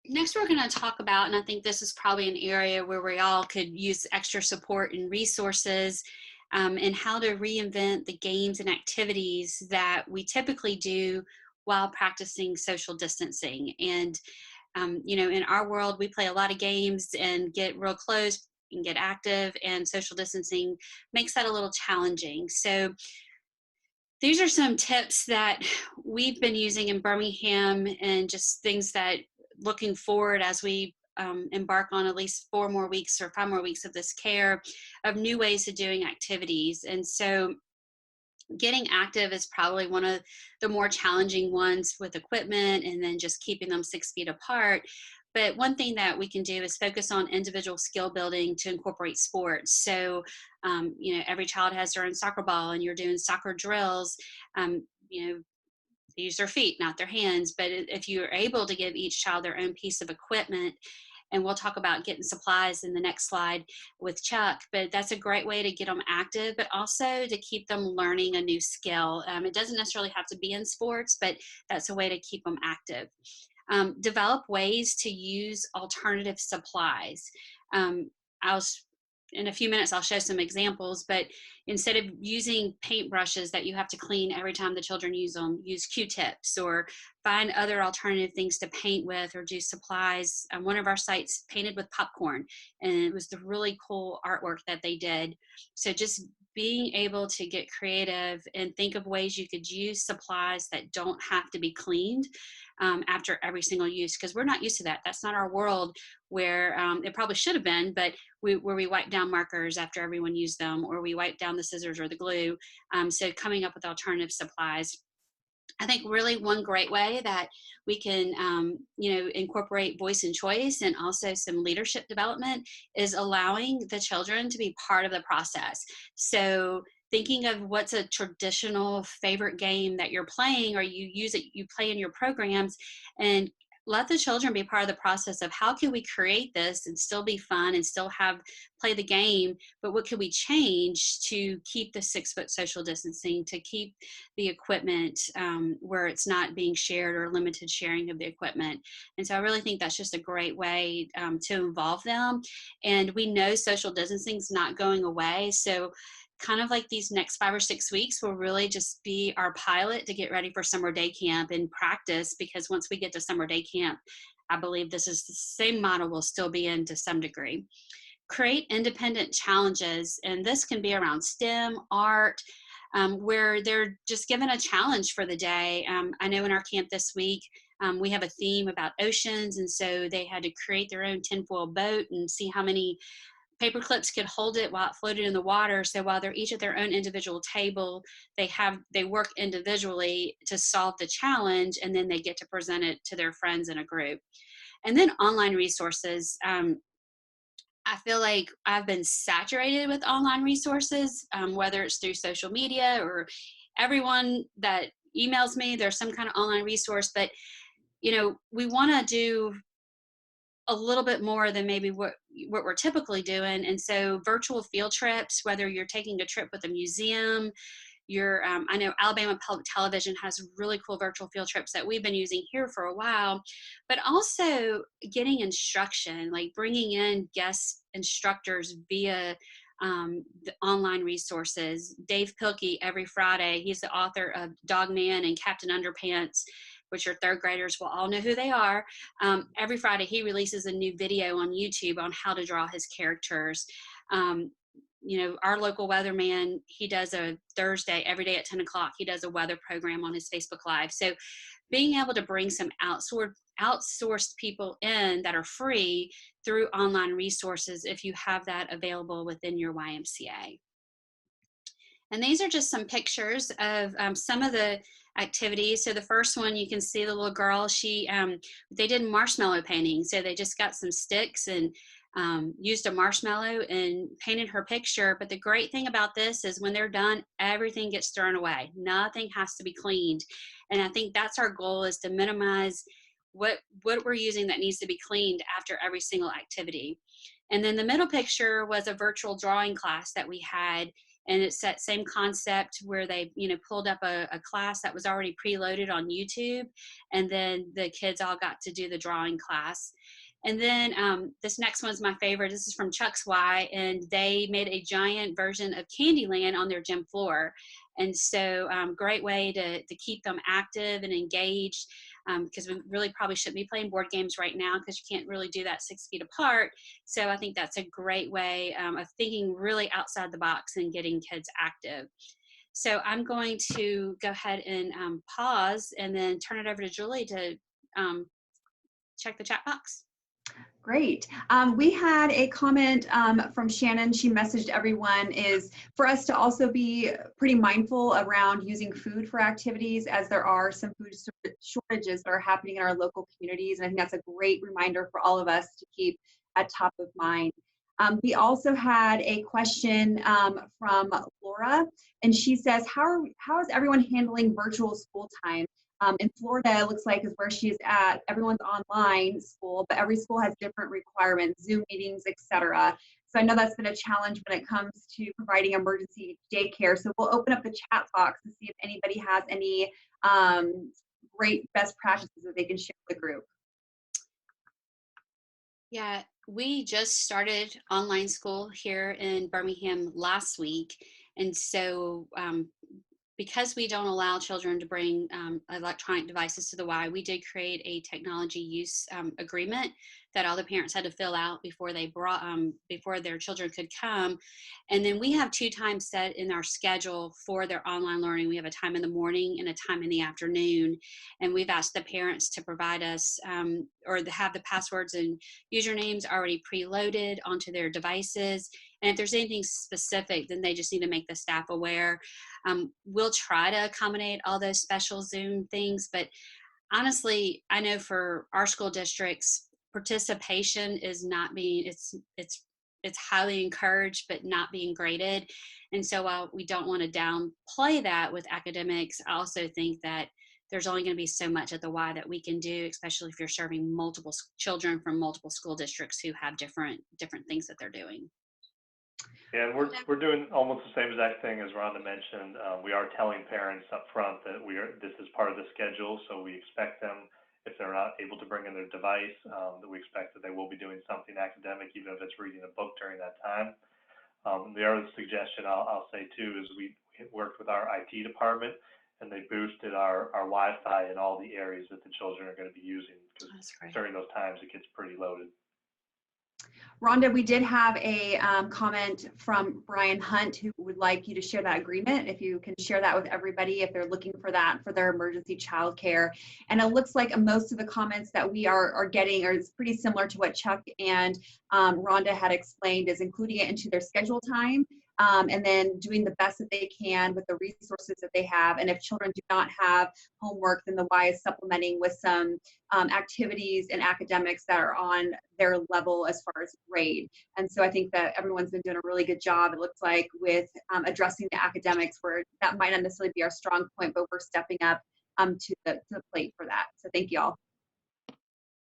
next we're going to talk about, and I think this is probably an area where we all could use extra support and resources, and how to reinvent the games and activities that we typically do while practicing social distancing. And in our world, we play a lot of games and get real close and get active, and social distancing makes that a little challenging. So these are some tips that we've been using in Birmingham, and just things that looking forward as we embark on at least 4 more weeks or 5 more weeks of this care, of new ways of doing activities. And so getting active is probably one of the more challenging ones with equipment, and then just keeping them 6 feet apart. But one thing that we can do is focus on individual skill building to incorporate sports. So, every child has their own soccer ball, and you're doing soccer drills. They use their feet, not their hands. But if you're able to give each child their own piece of equipment, and we'll talk about getting supplies in the next slide with Chuck, but that's a great way to get them active, but also to keep them learning a new skill. It doesn't necessarily have to be in sports, but that's a way to keep them active. Develop ways to use alternative supplies. In a few minutes, I'll show some examples, but instead of using paintbrushes that you have to clean every time the children use them, use Q-tips, or find other alternative things to paint with, or do supplies. One of our sites painted with popcorn, and it was the really cool artwork that they did. So just being able to get creative and think of ways you could use supplies that don't have to be cleaned after every single use, because we're not used to that. That's not our world, where it probably should have been, but where we wipe down markers after everyone used them, or we wipe down the scissors or the glue. So coming up with alternative supplies. I think really one great way that we can, incorporate voice and choice, and also some leadership development, is allowing the children to be part of the process. So thinking of what's a traditional favorite game that you're playing, or you play in your programs, and let the children be part of the process of how can we create this and still be fun and still play the game, but what can we change to keep the 6-foot social distancing, to keep the equipment where it's not being shared, or limited sharing of the equipment. And so I really think that's just a great way to involve them. And we know social distancing is not going away. So kind of like these next 5 or 6 weeks will really just be our pilot to get ready for summer day camp and practice, because once we get to summer day camp, I believe this is the same model we'll still be in to some degree. Create independent challenges, and this can be around STEM, art, where they're just given a challenge for the day. I know in our camp this week, we have a theme about oceans, and so they had to create their own tinfoil boat and see how many paper clips could hold it while it floated in the water. So while they're each at their own individual table, they work individually to solve the challenge, and then they get to present it to their friends in a group. And then online resources. I feel like I've been saturated with online resources, whether it's through social media, or everyone that emails me, there's some kind of online resource. But we want to do a little bit more than maybe what we're typically doing. And so virtual field trips, whether you're taking a trip with a museum, I know Alabama Public Television has really cool virtual field trips that we've been using here for a while, but also getting instruction, like bringing in guest instructors via the online resources. Dave Pilkey, every Friday, he's the author of Dog Man and Captain Underpants, which are 3rd graders will all know who they are. Every Friday, he releases a new video on YouTube on how to draw his characters. Our local weatherman, he does a Thursday, every day at 10 o'clock, he does a weather program on his Facebook Live. So being able to bring some outsourced people in that are free through online resources, if you have that available within your YMCA. And these are just some pictures of some of the activities. So the first one, you can see the little girl, they did marshmallow painting. So they just got some sticks and used a marshmallow and painted her picture. But the great thing about this is when they're done, everything gets thrown away. Nothing has to be cleaned. And I think that's our goal, is to minimize what we're using that needs to be cleaned after every single activity. And then the middle picture was a virtual drawing class that we had. And it's that same concept where they, pulled up a class that was already preloaded on YouTube, and then the kids all got to do the drawing class. And then this next one's my favorite. This is from Chuck's Y, and they made a giant version of Candyland on their gym floor. And so great way to keep them active and engaged, because we really probably shouldn't be playing board games right now because you can't really do that 6 feet apart. So I think that's a great way of thinking really outside the box and getting kids active. So I'm going to go ahead and pause and then turn it over to Julie to check the chat box. Great. We had a comment from Shannon. She messaged everyone is for us to also be pretty mindful around using food for activities, as there are some food shortages that are happening in our local communities. And I think that's a great reminder for all of us to keep at top of mind. We also had a question from Laura, and she says, how is everyone handling virtual school time? In Florida, it looks like is where she is at. Everyone's online school, but every school has different requirements, Zoom meetings, etc. So I know that's been a challenge when it comes to providing emergency daycare. So we'll open up the chat box to see if anybody has any great best practices that they can share with the group. Yeah, we just started online school here in Birmingham last week. And so because we don't allow children to bring electronic devices to the Y, we did create a technology use agreement that all the parents had to fill out before they before their children could come. And then we have 2 times set in our schedule for their online learning. We have a time in the morning and a time in the afternoon. And we've asked the parents to provide us or have the passwords and usernames already preloaded onto their devices. And if there's anything specific, then they just need to make the staff aware. We'll try to accommodate all those special Zoom things, but honestly, I know for our school districts, participation is not being, it's highly encouraged, but not being graded. And so while we don't want to downplay that with academics, I also think that there's only going to be so much at the Y that we can do, especially if you're serving multiple children from multiple school districts who have different things that they're doing. Yeah, and we're doing almost the same exact thing as Rhonda mentioned. We are telling parents up front that this is part of the schedule, so we expect them, if they're not able to bring in their device, that we expect that they will be doing something academic, even if it's reading a book during that time. The other suggestion I'll say too is we worked with our IT department, and they boosted our Wi-Fi in all the areas that the children are going to be using, because during those times it gets pretty loaded. Rhonda, we did have a comment from Brian Hunt who would like you to share that agreement. If you can share that with everybody, if they're looking for that for their emergency childcare. And it looks like most of the comments that we are getting are pretty similar to what Chuck and Rhonda had explained, is including it into their schedule time. And then doing the best that they can with the resources that they have. And if children do not have homework, then the Y is supplementing with some activities and academics that are on their level as far as grade. And so I think that everyone's been doing a really good job, it looks like, with addressing the academics, where that might not necessarily be our strong point, but we're stepping up to the plate for that. So thank you all.